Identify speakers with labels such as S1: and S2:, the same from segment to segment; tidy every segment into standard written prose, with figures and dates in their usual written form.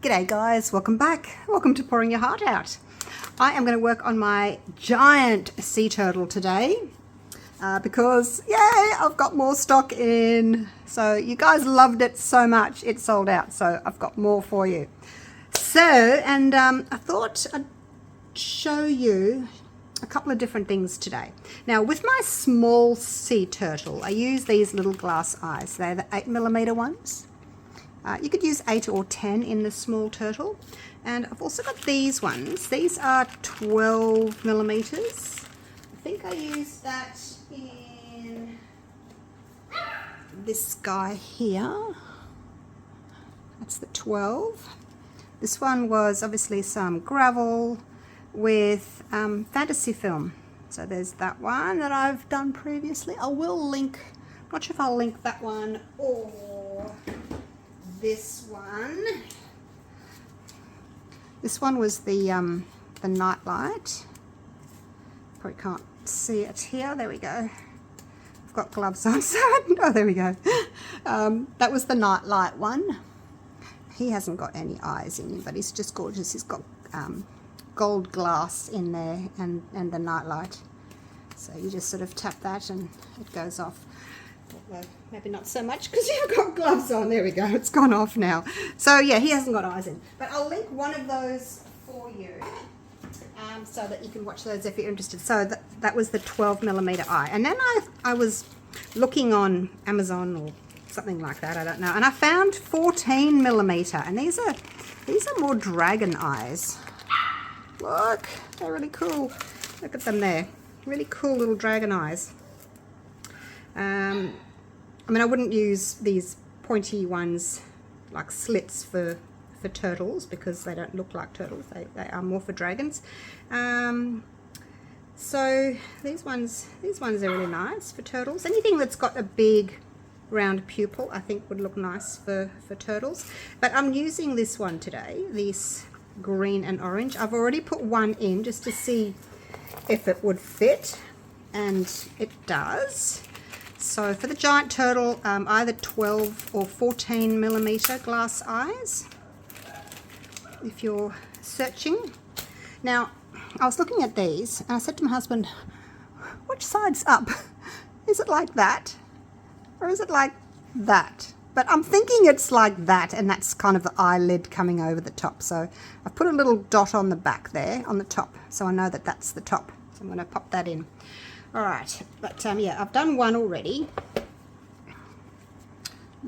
S1: G'day guys, welcome back. Welcome to Pouring Your Heart Out. I am going to work on my giant sea turtle today because, yay, I've got more stock in. So you guys loved it so much, it sold out. So I've got more for you. So, and I thought I'd show you a couple of different things today. Now with my small sea turtle, I use these little glass eyes. They're the 8mm ones. You could use 8 or 10 in the small turtle. And I've also got these ones. These are 12mm. I think I used that in this guy here. That's the 12. This one was obviously some gravel with fantasy film. So there's that one that I've done previously. I will link, I'm not sure if I'll link that one or this one. This one was the night light. Probably can't see it here. There we go. I've got gloves on, so oh, there we go. That was the night light one. He hasn't got any eyes in him, but he's just gorgeous. He's got gold glass in there and the night light. So you just sort of tap that and it goes off. Well, maybe not so much because you've got gloves on. There we go. It's gone off now. So yeah, he hasn't got eyes in. But I'll link one of those for you so that you can watch those if you're interested. So that was the 12mm eye. And then I was looking on Amazon or something like that. I don't know. And I found 14mm. And these are more dragon eyes. Look, they're really cool. Look at them there. Really cool little dragon eyes. I mean, I wouldn't use these pointy ones like slits for turtles because they don't look like turtles. They are more for dragons. So these ones are really nice for turtles. Anything that's got a big round pupil I think would look nice for turtles. But I'm using this one today, this green and orange. I've already put one in just to see if it would fit, and it does. So for the giant turtle, either 12 or 14mm glass eyes, if you're searching. Now, I was looking at these, and I said to my husband, which side's up? Is it like that? Or is it like that? But I'm thinking it's like that, and that's kind of the eyelid coming over the top. So I've put a little dot on the back there, on the top, so I know that that's the top. So I'm going to pop that in. All right, but yeah, I've done one already.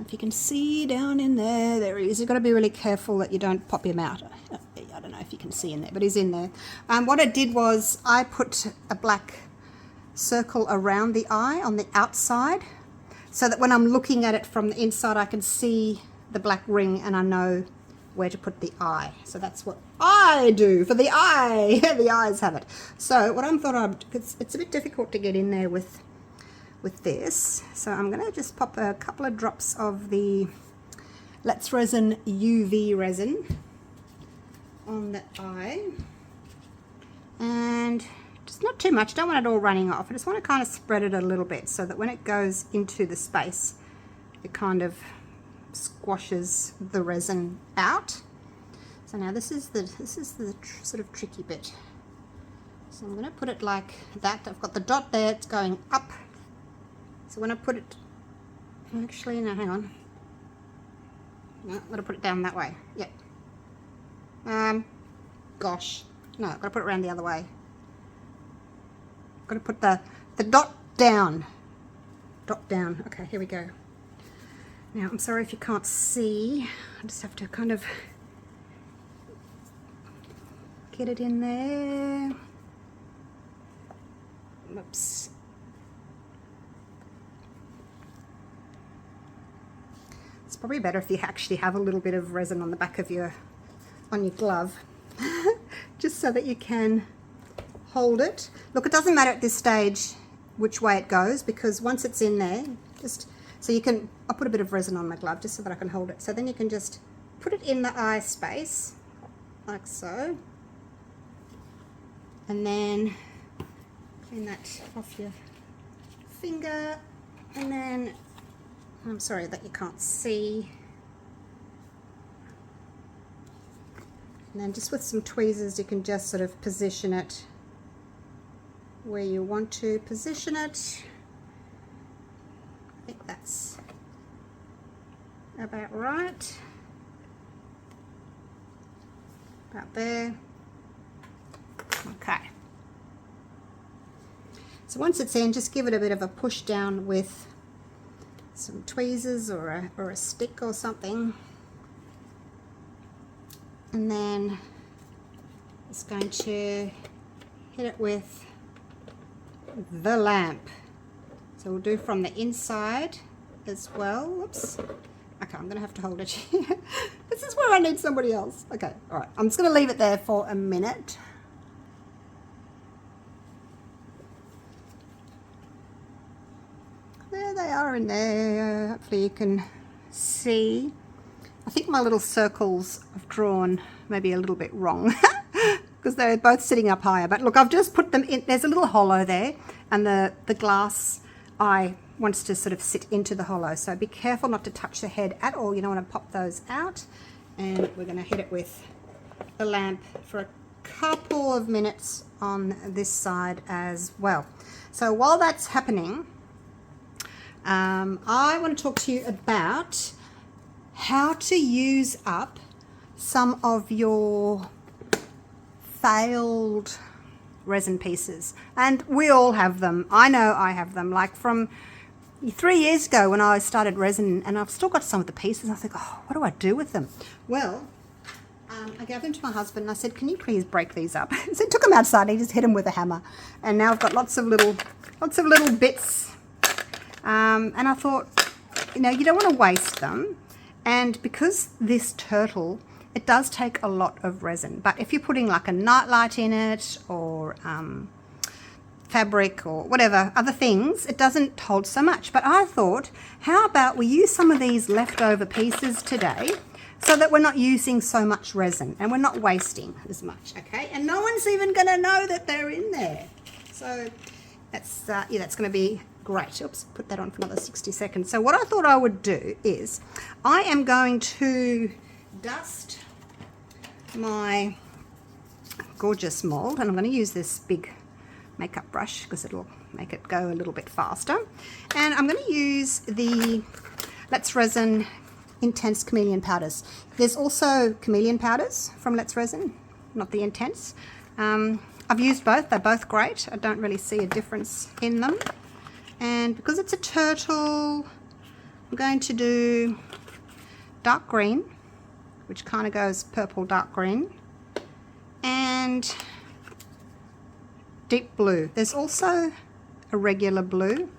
S1: If you can see down in there, there he is. You've got to be really careful that you don't pop him out. I don't know if you can see in there, but he's in there. What I did was I put a black circle around the eye on the outside so that when I'm looking at it from the inside, I can see the black ring and I know where to put the eye. So that's what I do for the eye. The eyes have it. So what I thought it's a bit difficult to get in there with this. So I'm going to just pop a couple of drops of the Let's Resin UV resin on the eye. And just not too much. Don't want it all running off. I just want to kind of spread it a little bit so that when it goes into the space, it kind of squashes the resin out. So now this is the sort of tricky bit. So I'm going to put it like that. I've got the dot there, it's going up. So when I put it, actually, no, hang on. No, I'm going to put it down that way. Yep. Gosh, no, I've got to put it around the other way. I've got to put the dot down. Dot down. Okay, here we go. Now, I'm sorry if you can't see. I just have to kind of get it in there. Oops. It's probably better if you actually have a little bit of resin on the back of your glove, just so that you can hold it. Look, it doesn't matter at this stage which way it goes because once it's in there, just so you can, I'll put a bit of resin on my glove just so that I can hold it. So then you can just put it in the eye space, like so. And then clean that off your finger. And then, I'm sorry that you can't see. And then just with some tweezers you can just sort of position it where you want to position it. I think that's about right. About there. Okay. So once it's in, just give it a bit of a push down with some tweezers or a stick or something. And then it's going to hit it with the lamp. So we'll do from the inside as well. Whoops. Okay, I'm going to have to hold it here. This is where I need somebody else. Okay, all right. I'm just going to leave it there for a minute. There they are in there. Hopefully you can see. I think my little circles I've drawn maybe a little bit wrong because they're both sitting up higher. But look, I've just put them in. There's a little hollow there, and the glass eye wants to sort of sit into the hollow. So be careful not to touch the head at all. You don't want to pop those out. And we're going to hit it with the lamp for a couple of minutes on this side as well. So while that's happening, I want to talk to you about how to use up some of your failed resin pieces. And we all have them. I know I have them. Like from 3 years ago when I started resin, and I've still got some of the pieces. I think, oh, what do I do with them? Well, I gave them to my husband and I said, can you please break these up? So I took them outside and he just hit them with a hammer. And now I've got lots of little bits. And I thought, you know, you don't want to waste them. And because this turtle, it does take a lot of resin. But if you're putting like a nightlight in it or fabric or whatever, other things, it doesn't hold so much. But I thought, how about we use some of these leftover pieces today so that we're not using so much resin and we're not wasting as much, okay? And no one's even going to know that they're in there. So that's, yeah, that's going to be great. Oops, put that on for another 60 seconds. So what I thought I would do is I am going to dust my gorgeous mold, and I'm going to use this big makeup brush because it'll make it go a little bit faster. And I'm going to use the Let's Resin Intense Chameleon powders. There's also Chameleon powders from Let's Resin, not the Intense. I've used both. They're both great. I don't really see a difference in them. And because it's a turtle, I'm going to do dark green, which kind of goes purple, dark green, and deep blue. There's also a regular blue,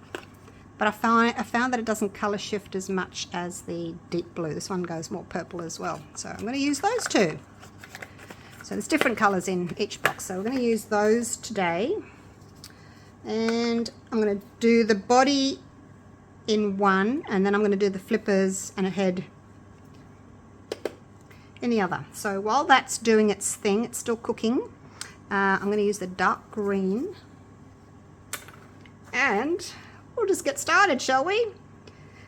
S1: but I found that it doesn't color shift as much as the deep blue. This one goes more purple as well. So I'm going to use those two. So there's different colors in each box. So we're going to use those today. And I'm going to do the body in one, and then I'm going to do the flippers and a head in the other. So while that's doing its thing, it's still cooking, I'm going to use the dark green, and we'll just get started, shall we?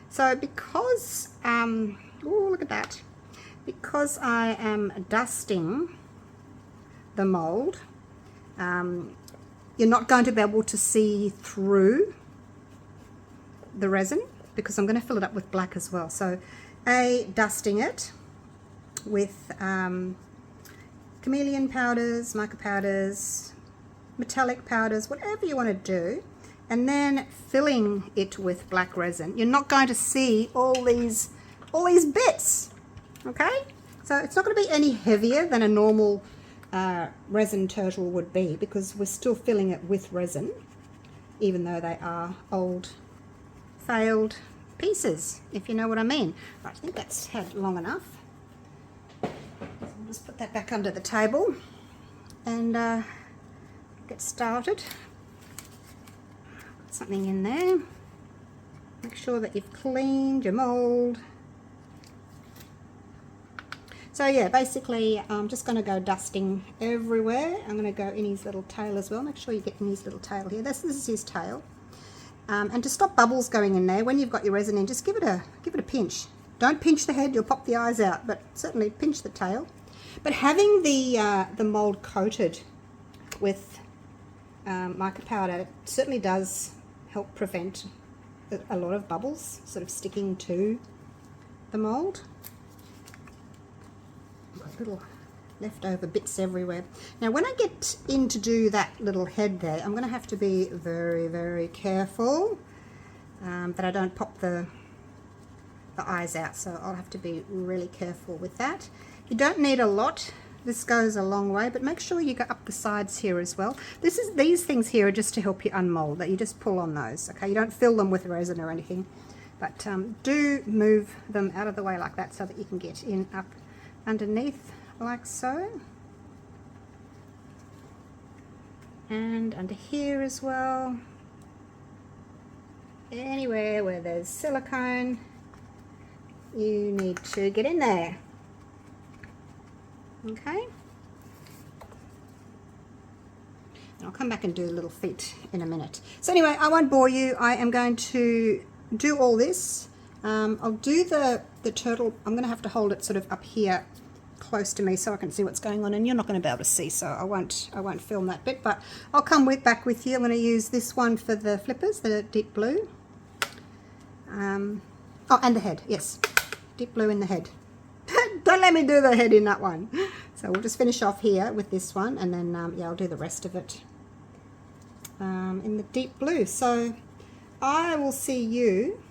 S1: So because, oh, look at that. Because I am dusting the mold, you're not going to be able to see through the resin because I'm going to fill it up with black as well. So dusting it with chameleon powders, mica powders, metallic powders, whatever you want to do, and then filling it with black resin. You're not going to see all these bits, okay? So it's not going to be any heavier than a normal resin turtle would be because we're still filling it with resin, even though they are old, failed pieces, if you know what I mean. Right, I think that's had long enough. So I'll just put that back under the table and get started. Put something in there. Make sure that you've cleaned your mold. So yeah, basically I'm just going to go dusting everywhere. I'm going to go in his little tail as well. Make sure you get in his little tail here. This is his tail. And to stop bubbles going in there, when you've got your resin in, just give it a pinch. Don't pinch the head, you'll pop the eyes out, but certainly pinch the tail. But having the mold coated with mica powder certainly does help prevent a lot of bubbles sort of sticking to the mold. Got little leftover bits everywhere. Now when I get in to do that little head there, I'm going to have to be very, very careful that I don't pop the eyes out, so I'll have to be really careful with that. You don't need a lot. This goes a long way, but make sure you go up the sides here as well. These things here are just to help you unmold, that you just pull on those, okay? You don't fill them with resin or anything, but do move them out of the way like that so that you can get in up underneath like so. And under here as well. Anywhere where there's silicone, you need to get in there. Okay, and I'll come back and do the little feet in a minute. So anyway, I won't bore you. I am going to do all this. I'll do the turtle. I'm going to have to hold it sort of up here close to me so I can see what's going on, and you're not going to be able to see, so I won't film that bit, but I'll come back with you. I'm going to use this one for the flippers, the deep blue. Oh, and the head, yes, deep blue in the head. Don't let me do the head in that one. So we'll just finish off here with this one, and then yeah, I'll do the rest of it in the deep blue. So I will see you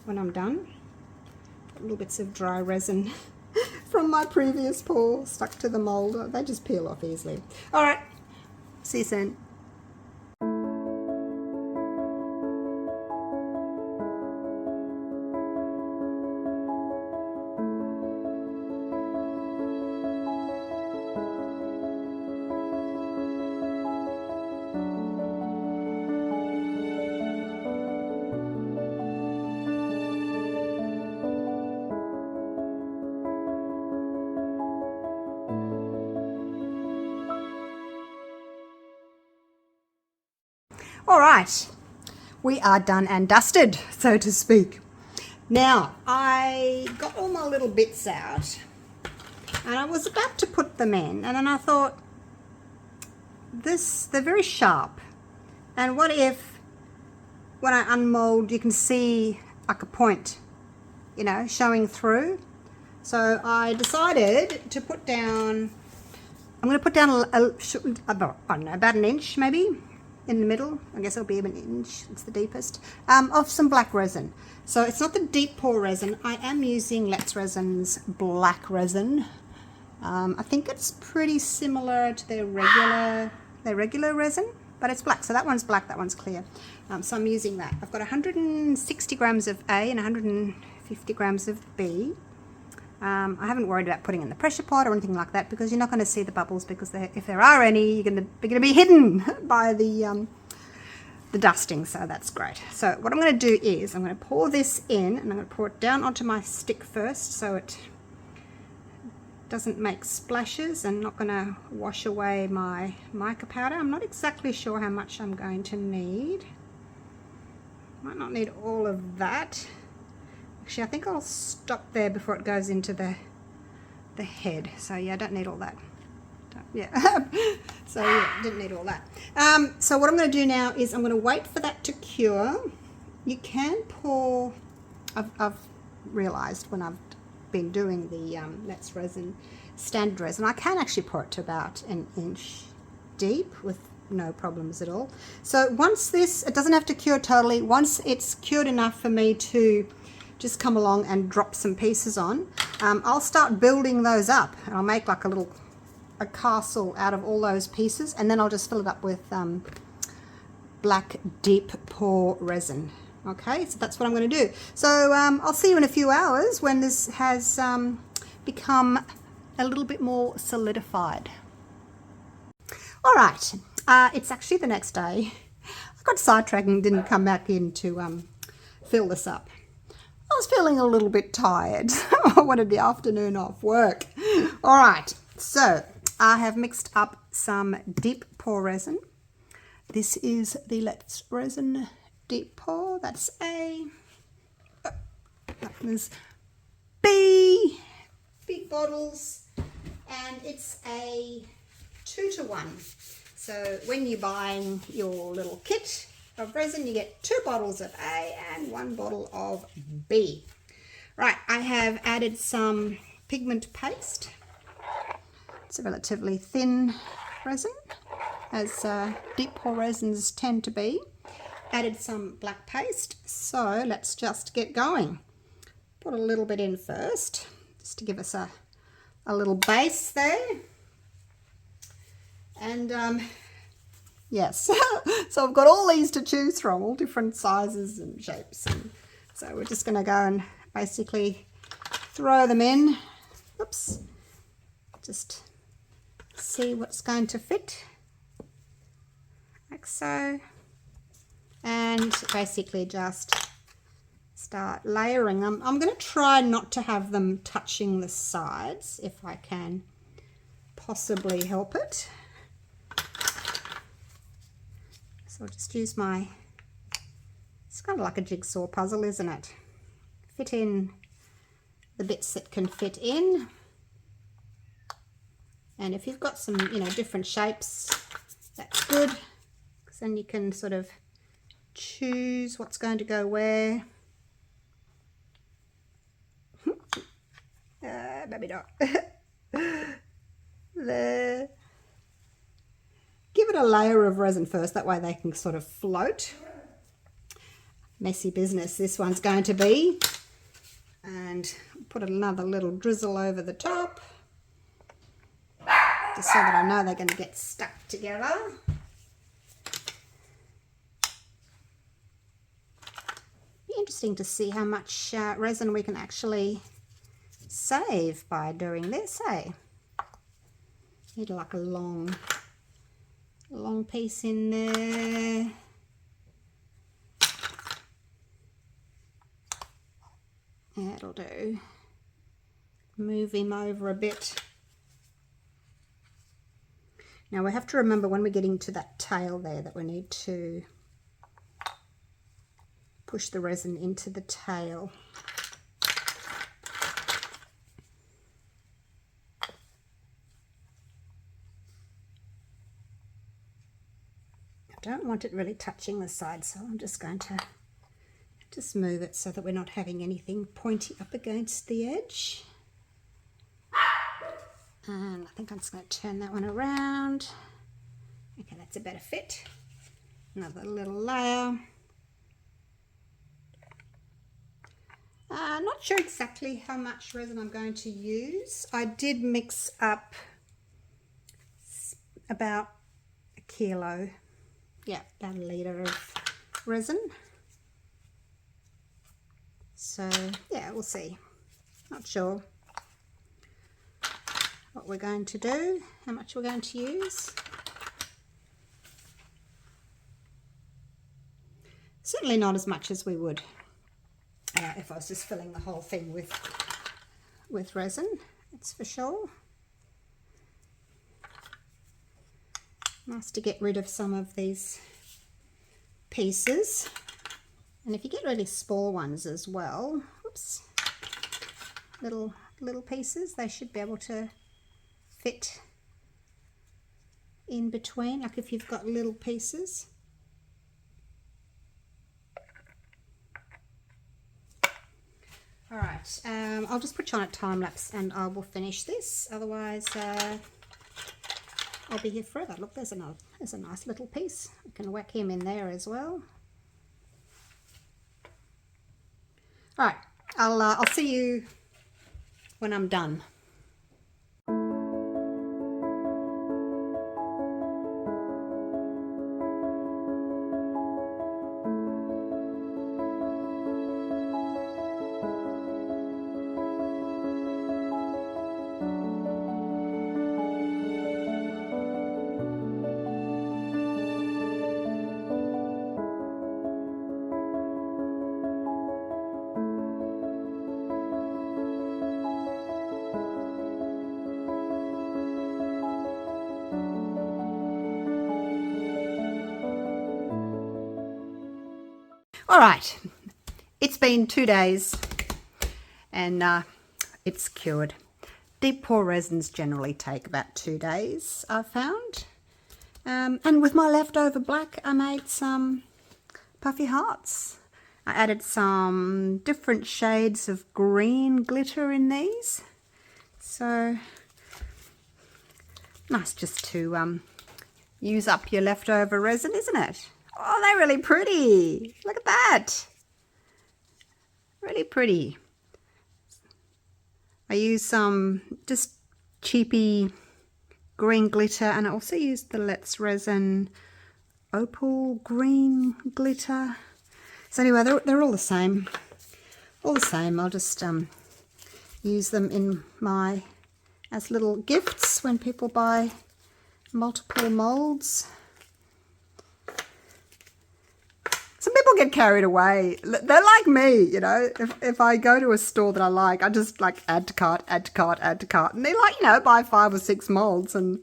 S1: when I'm done. Got little bits of dry resin from my previous pour stuck to the mold. They just peel off easily. All right, see you soon. All right, we are done and dusted, so to speak. Now, I got all my little bits out, and I was about to put them in, and then I thought, they're very sharp, and what if, when I unmold, you can see like a point, you know, showing through? So I decided to put down, I'm going to put down about an inch maybe, in the middle. I guess it'll be an inch, it's the deepest, of some black resin. So it's not the deep pour resin. I am using Let's Resin's black resin. I think it's pretty similar to their regular resin, but it's black. So that one's black, that one's clear. So I'm using that. I've got 160 grams of A and 150 grams of B. I haven't worried about putting in the pressure pot or anything like that, because you're not going to see the bubbles, because if there are any, they're going to be hidden by the dusting, so that's great. So what I'm going to do is I'm going to pour this in, and I'm going to pour it down onto my stick first so it doesn't make splashes and not going to wash away my mica powder. I'm not exactly sure how much I'm going to need. Might not need all of that. Actually, I think I'll stop there before it goes into the head. So yeah, I don't need all that. Yeah, so yeah, didn't need all that. So what I'm going to do now is I'm going to wait for that to cure. You can pour, I've realised when I've been doing the Let's Resin standard resin, I can actually pour it to about an inch deep with no problems at all. So once this, it doesn't have to cure totally, once it's cured enough for me to just come along and drop some pieces on, I'll start building those up, and I'll make like a castle out of all those pieces, and then I'll just fill it up with black deep pour resin. Okay, so that's what I'm going to do. So I'll see you in a few hours when this has become a little bit more solidified. All right, it's actually the next day. I got sidetracked and didn't come back in to fill this up. I was feeling a little bit tired. I wanted the afternoon off work. All right, so I have mixed up some deep pour resin. This is the Let's Resin deep pour. That's A. That was B. Big bottles. and it's a 2-to-1. So when you're buying your little kit of resin, you get 2 bottles of A and 1 bottle of B. Right, I have added some pigment paste. It's a relatively thin resin, as deep pour resins tend to be. Added some black paste, so let's just get going. Put a little bit in first, just to give us a little base there. And yes, so I've got all these to choose from, all different sizes and shapes. And so we're just going to go and basically throw them in. Oops. Just see what's going to fit, like so. And basically just start layering them. I'm going to try not to have them touching the sides if I can possibly help it. So I'll just use my, it's kind of like a jigsaw puzzle, isn't it? Fit in the bits that can fit in. And if you've got some, different shapes, that's good, because then you can sort of choose what's going to go where. Maybe not. There. Give it a layer of resin first, that way they can sort of float. Messy business this one's going to be. And put another little drizzle over the top, just so that I know they're going to get stuck together. Be interesting to see how much resin we can actually save by doing this, eh? Need like a long piece in there. That'll do. Move him over a bit. Now we have to remember when we're getting to that tail there that we need to push the resin into the tail. I don't want it really touching the side, so I'm just going to just move it so that we're not having anything pointy up against the edge. And I think I'm just going to turn that one around. Okay, that's a better fit. Another little layer. Not sure exactly how much resin I'm going to use. I did mix up about a kilo. Yeah, about a litre of resin. So yeah, we'll see. Not sure what we're going to do, how much we're going to use. Certainly not as much as we would if I was just filling the whole thing with resin, that's for sure. Nice to get rid of some of these pieces. And if you get really small ones as well, oops, little pieces, they should be able to fit in between, like if you've got little pieces. All right, I'll just put you on a time lapse and I will finish this. Otherwise, I'll be here forever. Look, there's a nice little piece. I can whack him in there as well. All right, I'll see you when I'm done. All right, it's been 2 days and it's cured. deep pour resins generally take about 2 days, I've found. And with my leftover black, I made some puffy hearts. I added some different shades of green glitter in these. So nice just to use up your leftover resin, isn't it? Oh, they're really pretty. Look at that. Really pretty. I used some just cheapy green glitter, and I also used the Let's Resin opal green glitter. So anyway, they're all the same. All the same. I'll just use them in as little gifts when people buy multiple molds. Some people get carried away. They're like me, you know. If I go to a store that I like, I just like add to cart, add to cart, add to cart, and they like, you know, buy 5 or 6 molds, and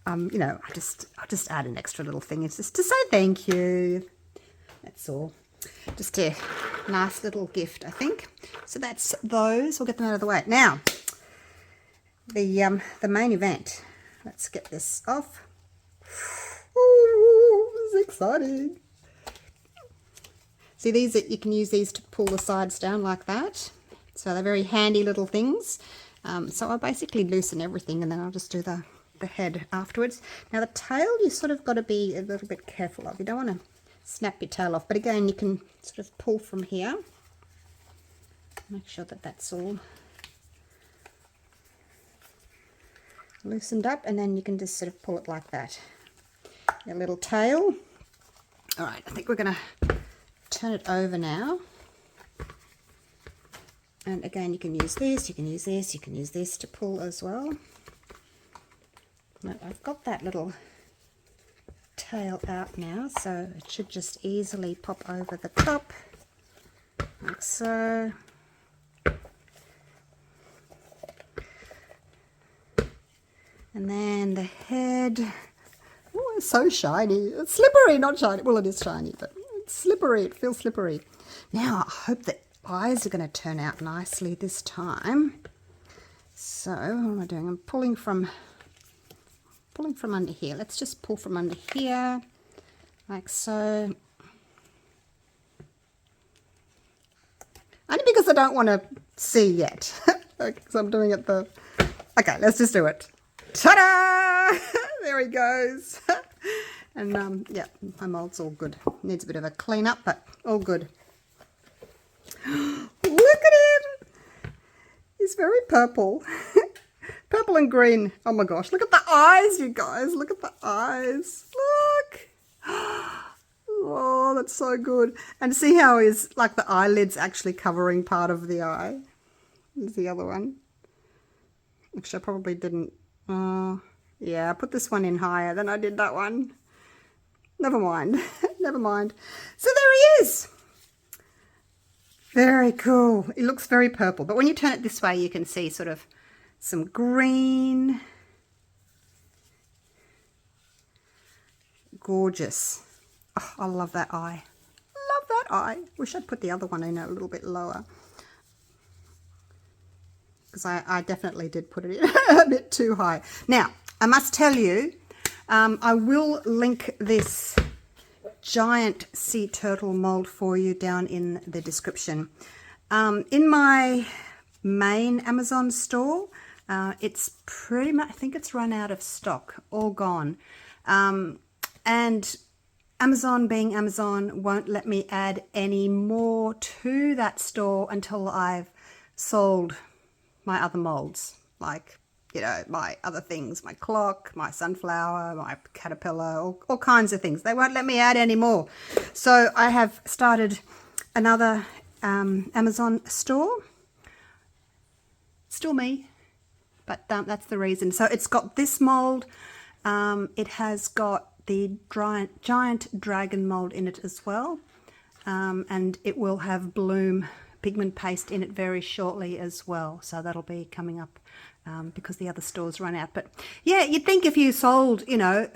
S1: you know, I'll just add an extra little thing. It's just to say thank you. That's all. Just a nice little gift, I think. So that's those. We'll get them out of the way now. The main event. Let's get this off. Ooh, this is exciting. See, these, you can use these to pull the sides down like that. So they're very handy little things. So I basically loosen everything, and then I'll just do the head afterwards. Now the tail, you sort of got to be a little bit careful of. You don't want to snap your tail off. But again, you can sort of pull from here. Make sure that that's all loosened up, and then you can just sort of pull it like that. Your little tail. All right, I think we're going to turn it over now. And again, you can use this, you can use this, you can use this to pull as well. Now, I've got that little tail out now, so it should just easily pop over the top, like so. And then the head. Oh, it's so shiny. It's slippery, not shiny. Well, it is shiny, but it's slippery. It feels slippery. Now, I hope the eyes are going to turn out nicely this time. So, what am I doing? I'm pulling from under here. Let's just pull from under here, like so. Only because I don't want to see yet. Because I'm doing it okay, let's just do it. Ta-da! There he goes. And yeah, my mold's all good. Needs a bit of a clean up, but all good. Look at him! He's very purple. Purple and green. Oh my gosh, look at the eyes, you guys. Look at the eyes. Look. Oh, that's so good. And see how his, like, the eyelid's actually covering part of the eye. There's the other one. Actually, I probably didn't. Yeah, I put this one in higher than I did that one. Never mind. Never mind. So there he is. Very cool. It looks very purple, but when you turn it this way, you can see sort of some green. Gorgeous. Oh, I love that eye. Love that eye. Wish I'd put the other one in a little bit lower, because I definitely did put it in a bit too high. Now, I must tell you, I will link this giant sea turtle mold for you down in the description. In my main Amazon store, it's pretty much, I think it's run out of stock, all gone. And Amazon, being Amazon, won't let me add any more to that store until I've sold my other molds, like, you know, my other things, my clock, my sunflower, my caterpillar, all kinds of things. They won't let me add any more. So I have started another Amazon store. Still me, but that's the reason. So it's got this mold. It has got the giant dragon mold in it as well. And it will have bloom pigment paste in it very shortly as well. So that'll be coming up because the other stores run out. But yeah, you'd think if you sold, you know,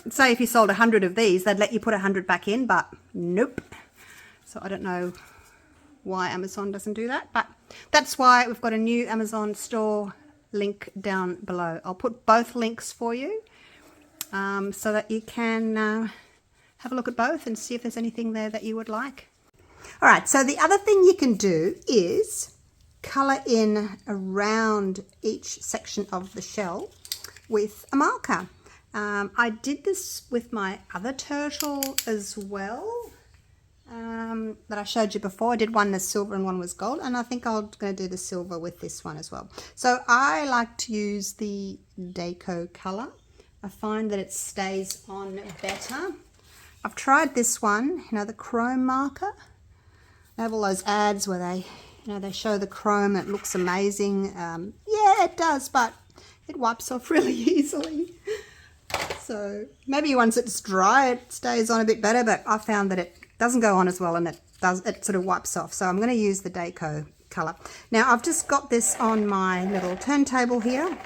S1: say if you sold 100 of these, they'd let you put 100 back in, but nope. So I don't know why Amazon doesn't do that, but that's why we've got a new Amazon store link down below. I'll put both links for you so that you can have a look at both and see if there's anything there that you would like. All right, so the other thing you can do is colour in around each section of the shell with a marker. I did this with my other turtle as well that I showed you before. I did one that's silver and one was gold, and I think I'm going to do the silver with this one as well. So I like to use the Deco colour. I find that it stays on better. I've tried this one, you know, the chrome marker. They have all those ads where they, you know, they show the chrome. It looks amazing. Yeah, it does, but it wipes off really easily. So maybe once it's dry, it stays on a bit better, but I found that it doesn't go on as well, and it sort of wipes off. So I'm going to use the Deco colour. Now I've just got this on my little turntable here,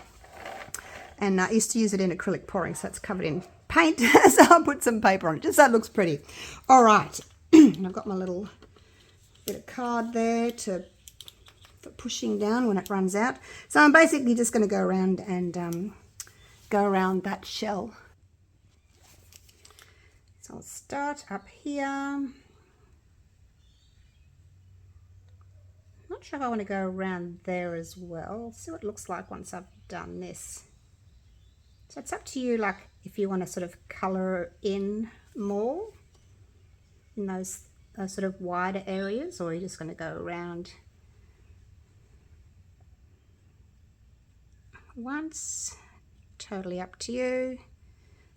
S1: and I used to use it in acrylic pouring, so it's covered in paint. So I'll put some paper on it just so it looks pretty. All right, and I've got my little bit of card there for pushing down when it runs out. So I'm basically just going to go around and go around that shell. So I'll start up here. Not sure if I want to go around there as well. See what it looks like once I've done this. So it's up to you, like if you want to sort of colour in more in those sort of wider areas, or you're just going to go around once. Totally up to you.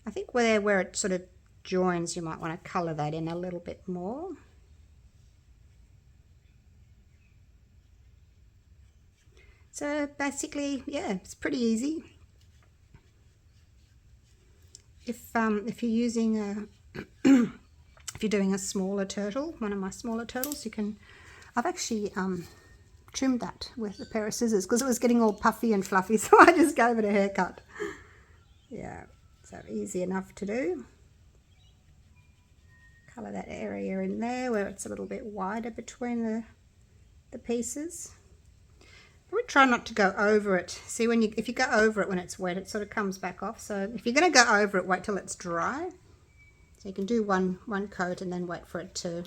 S1: I think where it sort of joins, you might want to colour that in a little bit more. So basically, yeah, it's pretty easy. If you're using a if you're doing a smaller turtle, one of my smaller turtles, you can. I've actually trimmed that with a pair of scissors because it was getting all puffy and fluffy, so I just gave it a haircut. Yeah, so easy enough to do. Colour that area in there where it's a little bit wider between the pieces. I would try not to go over it. See, if you go over it when it's wet, it sort of comes back off. So if you're going to go over it, wait till it's dry. So you can do one coat and then wait for it to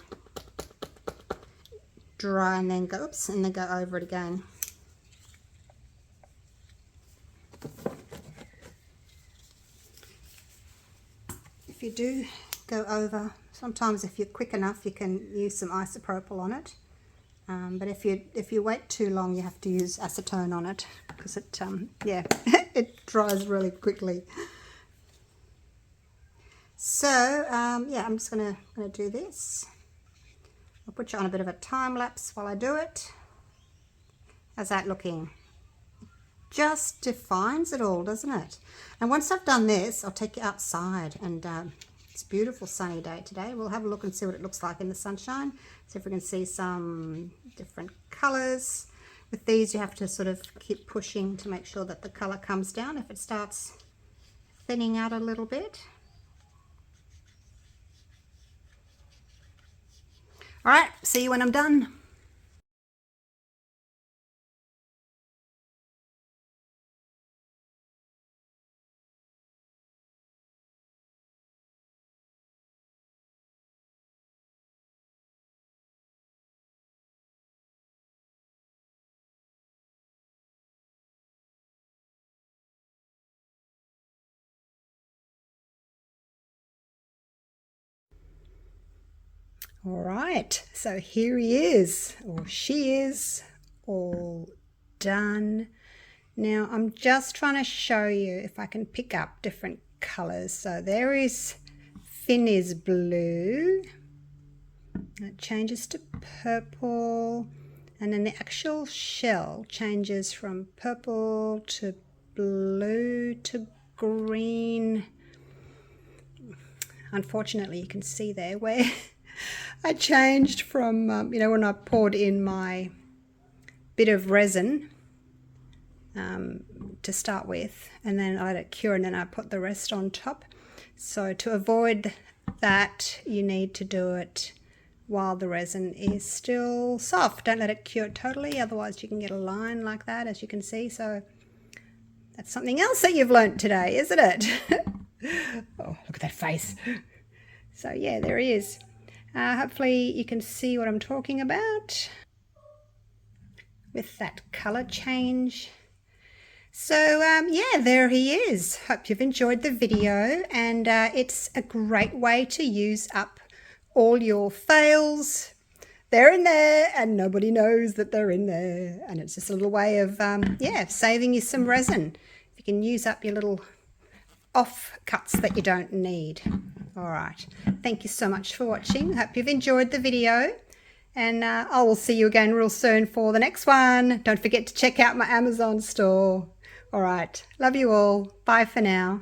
S1: dry and then go, oops, and then go over it again. If you do go over, sometimes if you're quick enough, you can use some isopropyl on it. But if you wait too long, you have to use acetone on it because it yeah it dries really quickly. So yeah, I'm just gonna do this. I'll put you on a bit of a time lapse while I do it. How's that looking? Just defines it all, doesn't it? And once I've done this, I'll take you outside, and it's a beautiful sunny day today. We'll have a look and see what it looks like in the sunshine. See if we can see some different colours. With these, you have to sort of keep pushing to make sure that the colour comes down. If it starts thinning out a little bit. All right, see you when I'm done. All right, so here he is, or she is, all done. Now I'm just trying to show you if I can pick up different colors. So there is fin is blue, it changes to purple, and then the actual shell changes from purple to blue to green. Unfortunately, you can see there where I changed from, you know, when I poured in my bit of resin to start with, and then I let it cure, and then I put the rest on top. So to avoid that, you need to do it while the resin is still soft. Don't let it cure totally, otherwise you can get a line like that, as you can see. So That's something else that you've learnt today, isn't it? Oh, look at that face. So yeah, there he is. Hopefully you can see what I'm talking about with that colour change. So yeah, there he is. Hope you've enjoyed the video, and it's a great way to use up all your fails. They're in there and nobody knows that they're in there, and it's just a little way of yeah, saving you some resin. You can use up your little off cuts that you don't need. All right, thank you so much for watching. Hope you've enjoyed the video, and I will see you again real soon for the next one. Don't forget to check out my Amazon store. All right, love you all. Bye for now.